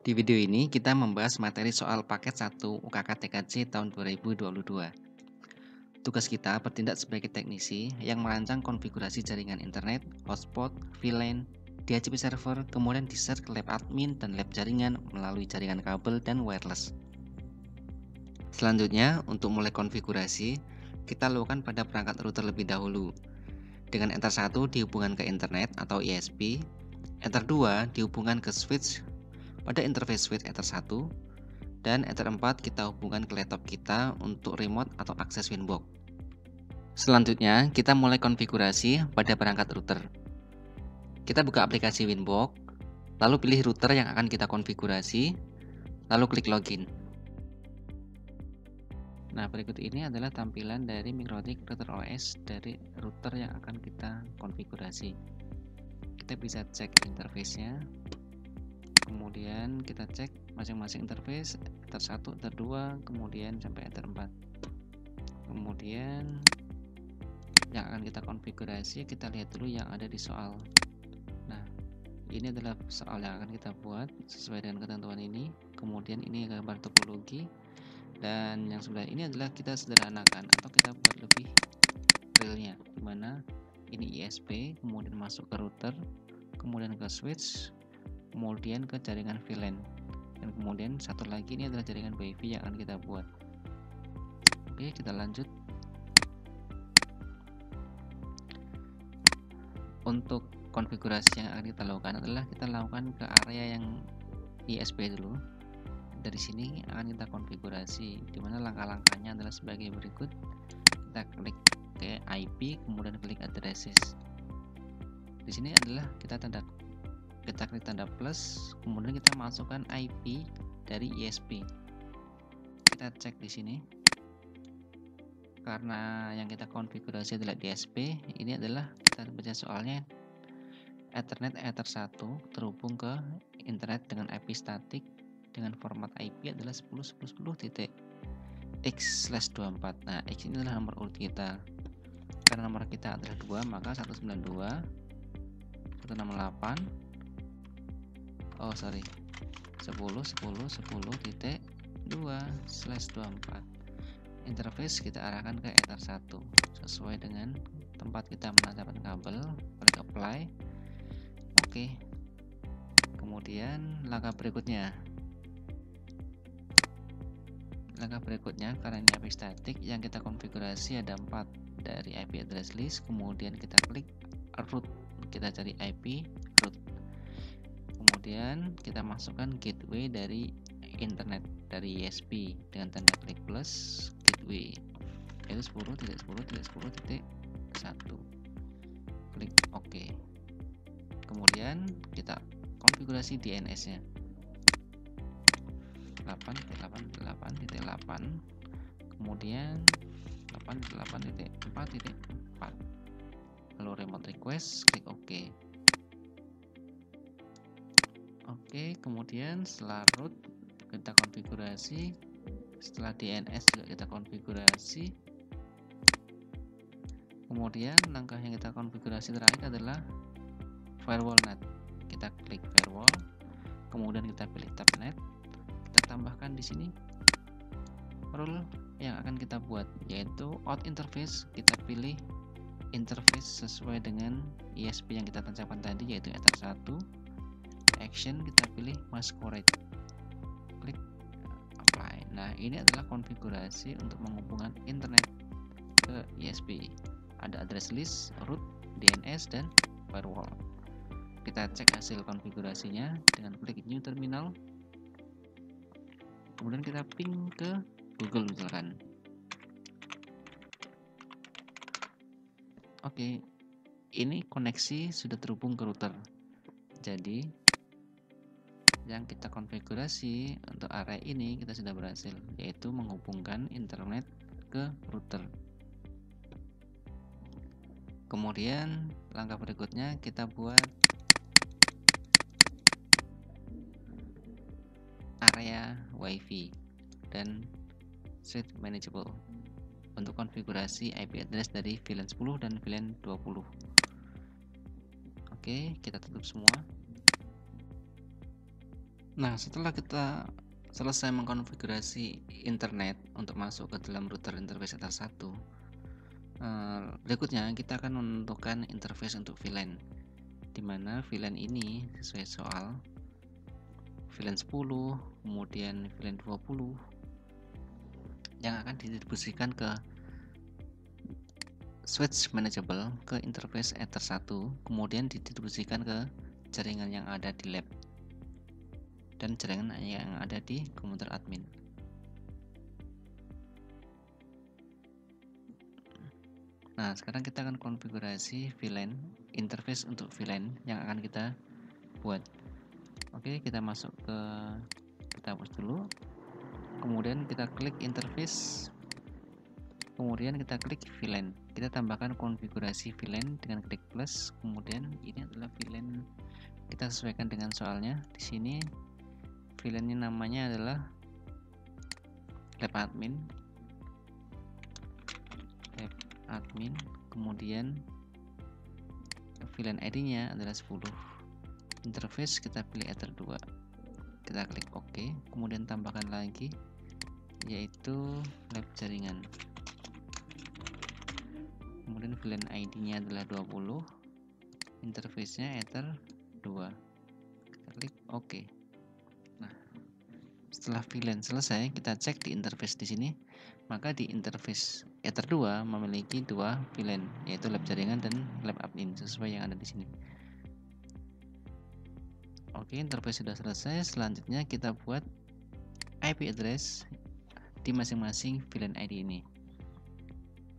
Di video ini kita membahas materi soal paket 1 UKK TKJ tahun 2022. Tugas kita bertindak sebagai teknisi yang merancang konfigurasi jaringan internet, hotspot, VLAN, DHCP server, kemudian di-share ke lab admin dan lab jaringan melalui jaringan kabel dan wireless. Selanjutnya, untuk mulai konfigurasi, kita lakukan pada perangkat router lebih dahulu. Dengan Ether 1 dihubungkan ke internet atau ISP, Ether 2 dihubungkan ke switch pada interface switch Ether 1, dan Ether 4 kita hubungkan ke laptop kita untuk remote atau akses Winbox. Selanjutnya, kita mulai konfigurasi pada perangkat router. Kita buka aplikasi Winbox, lalu pilih router yang akan kita konfigurasi, lalu klik login. Nah, berikut ini adalah tampilan dari Mikrotik Router OS dari router yang akan kita konfigurasi. Kita bisa cek interface-nya. Kemudian kita cek masing-masing interface, Ether 1, Ether 2, kemudian sampai Ether 4. Kemudian yang akan kita konfigurasi, kita lihat dulu yang ada di soal. Nah, ini adalah soal yang akan kita buat sesuai dengan ketentuan ini. Kemudian ini gambar topologi, dan yang sebelah ini adalah kita sederhanakan atau kita buat lebih realnya, dimana ini ISP, kemudian masuk ke router, kemudian ke switch, kemudian ke jaringan VLAN, dan kemudian satu lagi ini adalah jaringan WiFi yang akan kita buat. Oke, kita lanjut. Untuk konfigurasi yang akan kita lakukan adalah kita lakukan ke area yang ISP dulu. Dari sini akan kita konfigurasi, dimana langkah-langkahnya adalah sebagai berikut. Kita klik ke IP, kemudian klik addresses. Di sini adalah kita klik tanda plus, kemudian kita masukkan IP dari ISP. Kita cek di sini. Karena yang kita konfigurasi adalah DSP, ini adalah kita baca soalnya Ethernet Ether 1 terhubung ke internet dengan IP statik dengan format IP adalah 10.10.x/24. Nah, X ini adalah nomor urut kita. Karena nomor kita adalah 2, maka 192 168 10.10.10.2/24. Interface kita arahkan ke Ether 1 sesuai dengan tempat kita menancapkan kabel. Klik apply. Oke. Kemudian langkah berikutnya, karena ini IP statik, yang kita konfigurasi ada 4 dari IP address list. Kemudian kita klik root, kita cari IP root, kemudian kita masukkan gateway dari internet dari ISP dengan tanda klik plus gateway, yaitu 10.10.10.1. Klik OK. Kemudian kita konfigurasi DNS nya 8.8.8.8, kemudian 8.8.4.4, lalu remote request, klik OK. Oke, kemudian setelah root kita konfigurasi, setelah DNS juga kita konfigurasi. Kemudian langkah yang kita konfigurasi terakhir adalah firewall net. Kita klik firewall, kemudian kita pilih tab net. Kita tambahkan di sini rule yang akan kita buat, yaitu out interface. Kita pilih interface sesuai dengan ISP yang kita tancapkan tadi, yaitu Ether 1. Action kita pilih masquerade. Klik apply. Nah, ini adalah konfigurasi untuk menghubungkan internet ke ISP. Ada address list, root, DNS, dan firewall. Kita cek hasil konfigurasinya dengan klik new terminal. Kemudian kita ping ke Google misalkan. Oke, ini koneksi sudah terhubung ke router. Jadi yang kita konfigurasi untuk area ini kita sudah berhasil, yaitu menghubungkan internet ke router. Kemudian langkah berikutnya kita buat area WiFi dan switch manageable untuk konfigurasi IP address dari VLAN 10 dan VLAN 20. Oke, kita tutup semua. Nah, setelah kita selesai mengkonfigurasi internet untuk masuk ke dalam router interface Ether 1, berikutnya kita akan menentukan interface untuk VLAN, di mana VLAN ini sesuai soal VLAN 10, kemudian VLAN 20 yang akan didistribusikan ke switch manageable ke interface Ether 1, kemudian didistribusikan ke jaringan yang ada di lab dan jaringan yang ada di komputer admin. Nah, sekarang kita akan konfigurasi VLAN, interface untuk VLAN yang akan kita buat. Oke, kita masuk ke, kita hapus dulu, kemudian kita klik interface, kemudian kita klik VLAN. Kita tambahkan konfigurasi VLAN dengan klik plus, kemudian ini adalah VLAN, kita sesuaikan dengan soalnya. Di sini VLAN-nya namanya adalah lab admin, kemudian VLAN ID-nya adalah 10. Interface kita pilih Ether 2. Kita klik OK, kemudian tambahkan lagi yaitu lab jaringan. Kemudian VLAN ID-nya adalah 20. Interface-nya Ether 2. Kita klik OK. Nah, setelah VLAN selesai, kita cek di interface di sini. Maka di interface Ether 2 memiliki dua VLAN, yaitu lab jaringan dan lab admin sesuai yang ada di sini. Oke, interface sudah selesai. Selanjutnya kita buat IP address di masing-masing VLAN ID ini.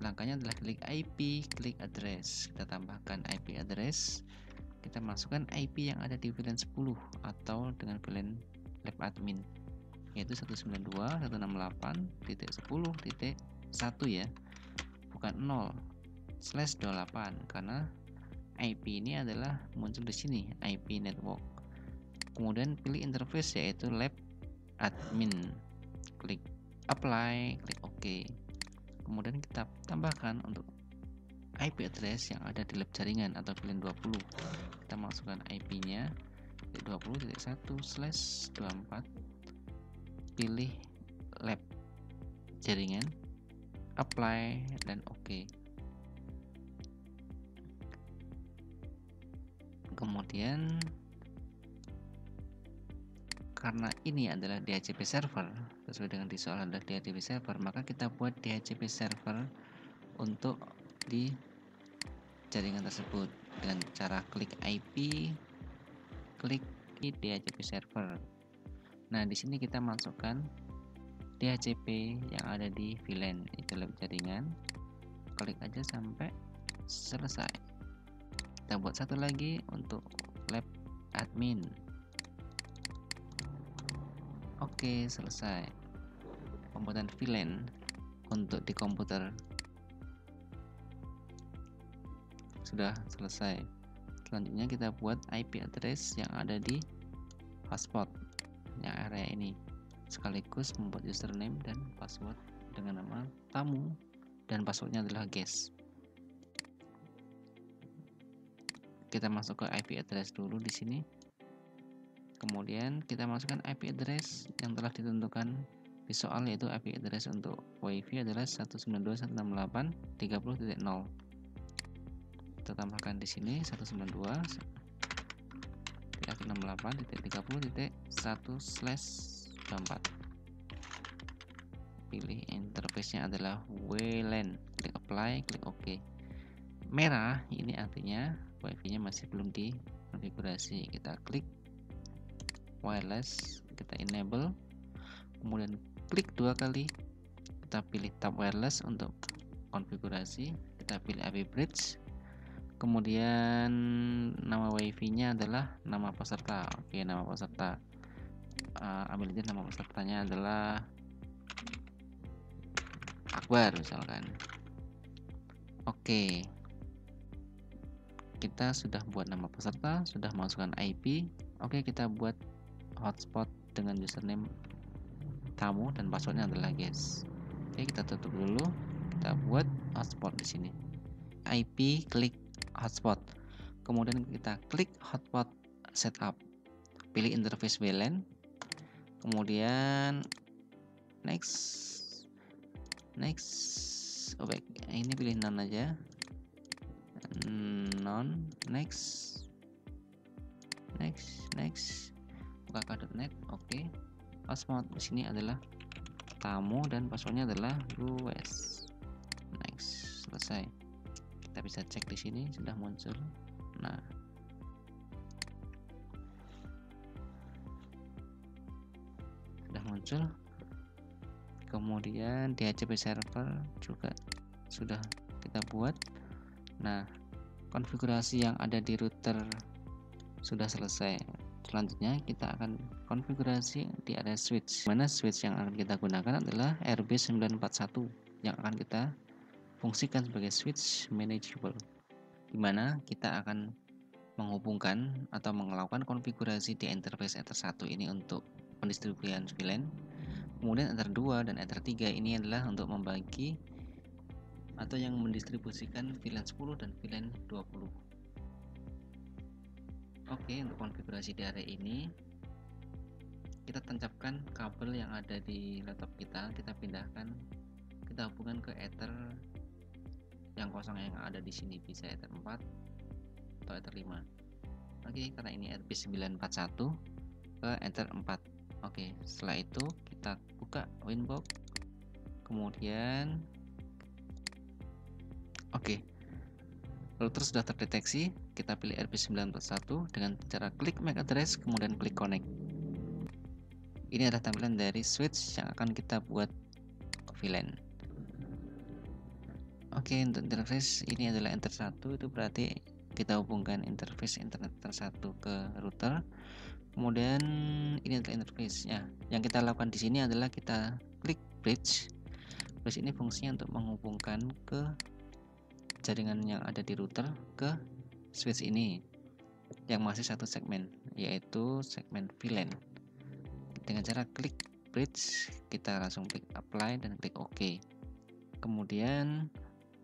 Langkahnya adalah klik IP, klik address. Kita tambahkan IP address. Kita masukkan IP yang ada di VLAN 10 atau dengan VLAN lab admin, yaitu 192.168.10.1 ya, bukan 0/28, karena IP ini adalah muncul di sini, IP network. Kemudian pilih interface yaitu lab admin, klik apply, klik OK. Kemudian kita tambahkan untuk IP address yang ada di lab jaringan atau VLAN 20. Kita masukkan IP-nya 20.1/24, pilih lab jaringan, apply, dan OK. Kemudian karena ini adalah DHCP server, sesuai dengan di soal adalah DHCP server, maka kita buat DHCP server untuk di jaringan tersebut dengan cara klik IP, klik DHCP server. Nah, di sini kita masukkan DHCP yang ada di VLAN, itu lab jaringan. Klik aja sampai selesai. Kita buat satu lagi untuk lab admin. Oke, selesai pembuatan VLAN untuk di komputer sudah selesai. Selanjutnya kita buat IP address yang ada di hotspot yang area ini, sekaligus membuat username dan password dengan nama tamu dan passwordnya adalah guest. Kita masuk ke IP address dulu di sini. Kemudian kita masukkan IP address yang telah ditentukan di soal, yaitu IP address untuk WiFi adalah 192.168.30.0. Kita tambahkan di sini 192.168.30.1/24. Pilih interface-nya adalah WLAN, klik apply, klik OK. Merah ini artinya WiFi-nya masih belum dikonfigurasi. Kita klik wireless, kita enable, kemudian klik dua kali, kita pilih tab wireless untuk konfigurasi, kita pilih IP bridge, kemudian nama WiFi-nya adalah nama peserta. Oke, nama peserta, ambil aja nama pesertanya adalah Akbar misalkan. Oke, kita sudah buat nama peserta, sudah masukkan IP. Oke, kita buat hotspot dengan username tamu dan passwordnya adalah guest. Oke, kita tutup dulu. Kita buat hotspot di sini. IP, klik hotspot. Kemudian kita klik hotspot setup. Pilih interface WLAN. kemudian next, oh baik, ini pilih none aja, none, next, buka k.net. Oke. Password di sini adalah tamu dan passwordnya adalah US. Next, selesai. Kita bisa cek di sini sudah muncul. Nah, sudah muncul. Kemudian DHCP server juga sudah kita buat. Nah, konfigurasi yang ada di router sudah selesai. Selanjutnya kita akan konfigurasi di area switch. Mana switch yang akan kita gunakan adalah RB941 yang akan kita fungsikan sebagai switch manageable, di mana kita akan menghubungkan atau melakukan konfigurasi di interface Ether1 ini untuk pendistribusian VLAN. Kemudian Ether2 dan Ether3 ini adalah untuk membagi atau yang mendistribusikan VLAN 10 dan VLAN 20. Oke, untuk konfigurasi di area ini kita tancapkan kabel yang ada di laptop kita pindahkan, kita hubungkan ke Ether yang kosong yang ada di sini, bisa Ether 4 atau Ether 5. Oke, karena ini RB941 ke Ether 4. Oke, setelah itu kita buka Winbox, kemudian router sudah terdeteksi. Kita pilih RB941 dengan cara klik MAC address, kemudian klik connect. Ini adalah tampilan dari switch yang akan kita buat VLAN. Oke, untuk interface ini adalah Ether1, itu berarti kita hubungkan interface internet Ether1 ke router. Kemudian ini adalah interface-nya. Yang kita lakukan di sini adalah kita klik bridge. Bridge ini fungsinya untuk menghubungkan ke jaringan yang ada di router ke switch ini yang masih satu segmen, yaitu segmen VLAN. Dengan cara klik bridge, kita langsung klik apply dan klik OK. Kemudian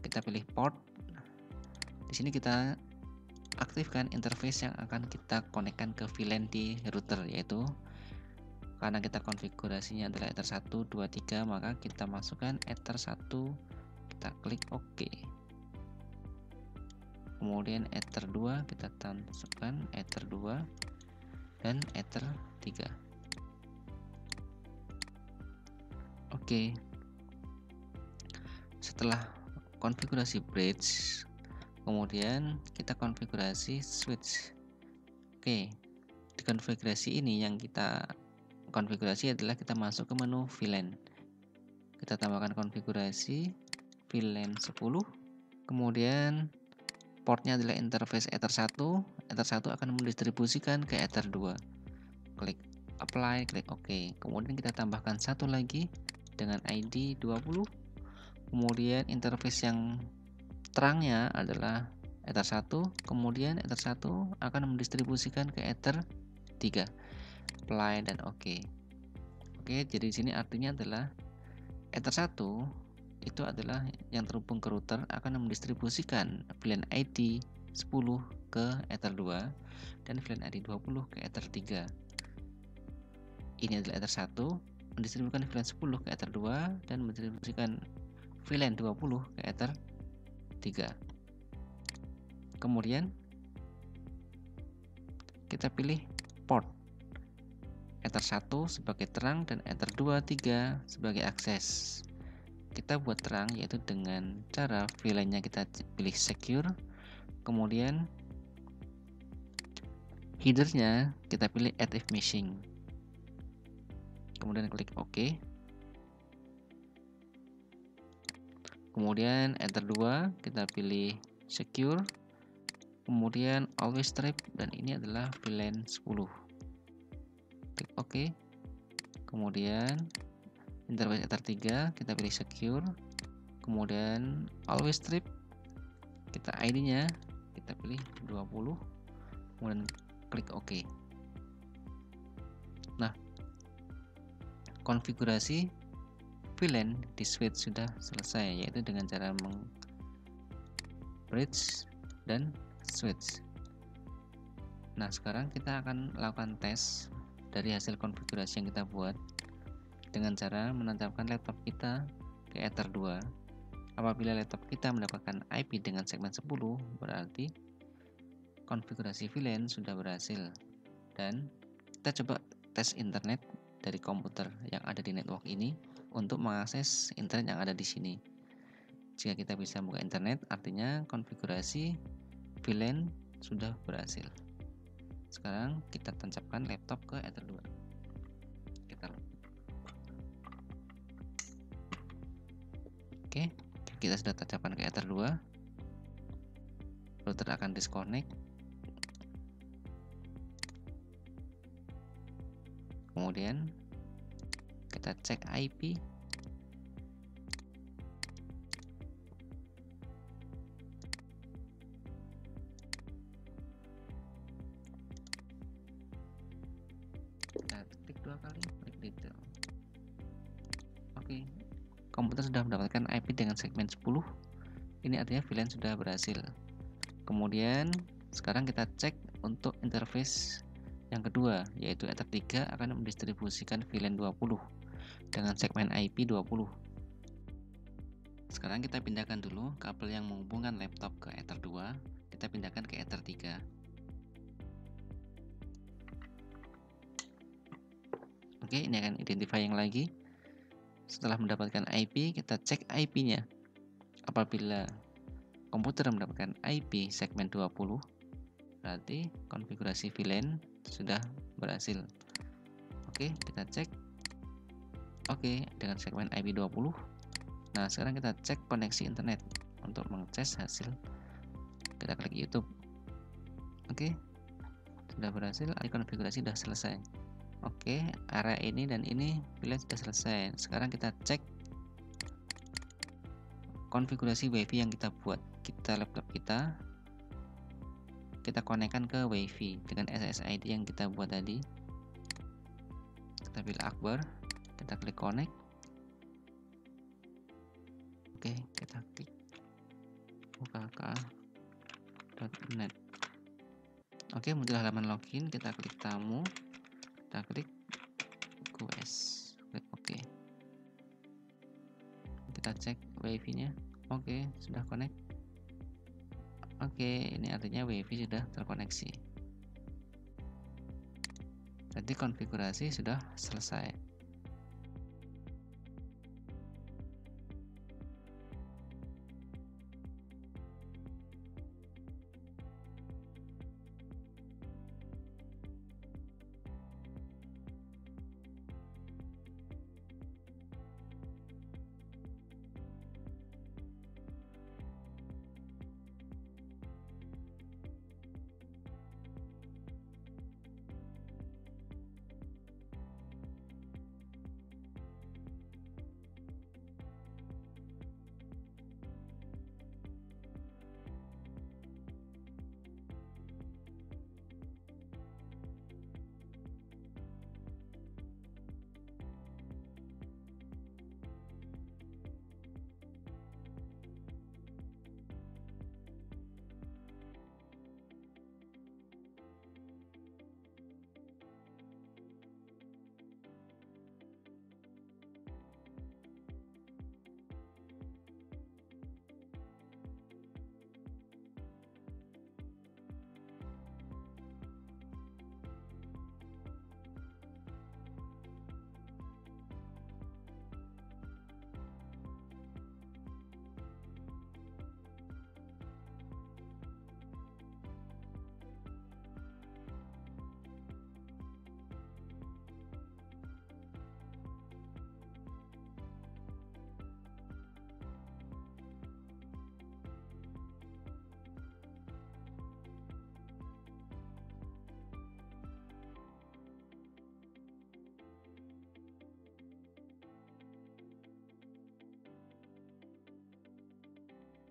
kita pilih port. Di sini kita aktifkan interface yang akan kita konekkan ke VLAN di router, yaitu karena kita konfigurasinya adalah Ether 1, 2, 3, maka kita masukkan Ether 1, kita klik OK. Kemudian Ether 2 kita masukkan Ether 2 dan Ether 3. Oke. Setelah konfigurasi bridge, kemudian kita konfigurasi switch. Oke. Di konfigurasi ini yang kita konfigurasi adalah kita masuk ke menu VLAN. Kita tambahkan konfigurasi VLAN 10. Kemudian portnya adalah interface Ether 1. Ether 1 akan mendistribusikan ke Ether 2. Klik apply, klik OK. Kemudian kita tambahkan satu lagi dengan ID 20. Kemudian interface yang terangnya adalah Ether 1. Kemudian Ether 1 akan mendistribusikan ke Ether 3. Apply dan OK. Oke, jadi di sini artinya adalah Ether 1 itu adalah yang terhubung ke router akan mendistribusikan VLAN ID 10 ke Ether 2 dan VLAN ID 20 ke Ether 3. Ini adalah Ether 1 mendistribusikan VLAN 10 ke Ether 2 dan mendistribusikan VLAN 20 ke Ether 3. Kemudian kita pilih port Ether 1 sebagai terang dan Ether 2, 3 sebagai akses. Kita buat terang yaitu dengan cara VLAN-nya kita pilih secure, kemudian header-nya kita pilih add if missing, kemudian klik OK. Kemudian Ether 2 kita pilih secure, kemudian always strip, dan ini adalah VLAN 10. Klik OK. Kemudian interface Ether 3 kita pilih secure, kemudian always strip, kita ID-nya kita pilih 20, kemudian klik OK. Nah, konfigurasi VLAN di switch sudah selesai, yaitu dengan cara bridge dan switch. Nah, sekarang kita akan lakukan tes dari hasil konfigurasi yang kita buat dengan cara menancapkan laptop kita ke Ether 2. Apabila laptop kita mendapatkan IP dengan segmen 10, berarti konfigurasi VLAN sudah berhasil. Dan kita coba tes internet dari komputer yang ada di network ini untuk mengakses internet yang ada di sini. Jika kita bisa buka internet, artinya konfigurasi VLAN sudah berhasil. Sekarang kita tancapkan laptop ke Ether 2. Oke, kita sudah tancapkan ke Ether 2. Router akan disconnect. Kemudian kita cek IP. Kita klik 2 kali, klik detail. Oke, komputer sudah mendapatkan IP dengan segmen 10. Ini artinya VLAN sudah berhasil. Kemudian sekarang kita cek untuk interface yang kedua, yaitu Ether 3 akan mendistribusikan VLAN 20 dengan segmen IP 20. Sekarang kita pindahkan dulu kabel yang menghubungkan laptop ke Ether 2. Kita pindahkan ke Ether 3. Oke, ini akan identifying lagi. Setelah mendapatkan IP, kita cek IP-nya. Apabila komputer mendapatkan IP segmen 20, berarti konfigurasi VLAN sudah berhasil. Oke, kita cek. Oke, dengan segmen IP 20. Nah, sekarang kita cek koneksi internet untuk mengecek hasil. Kita klik YouTube. Oke, sudah berhasil. Konfigurasi sudah selesai. Oke, area ini dan ini VLAN sudah selesai. Sekarang kita cek konfigurasi WiFi yang kita buat. Kita laptop kita konekkan ke WiFi dengan SSID yang kita buat tadi. Kita pilih Akbar, kita klik connect. Oke, kita klik ukk.net. Oke, muncul halaman login. Kita klik tamu, kita klik request, klik OK. Kita cek WiFi nya. Oke, sudah connect. Oke, ini artinya WiFi sudah terkoneksi. Jadi konfigurasi sudah selesai.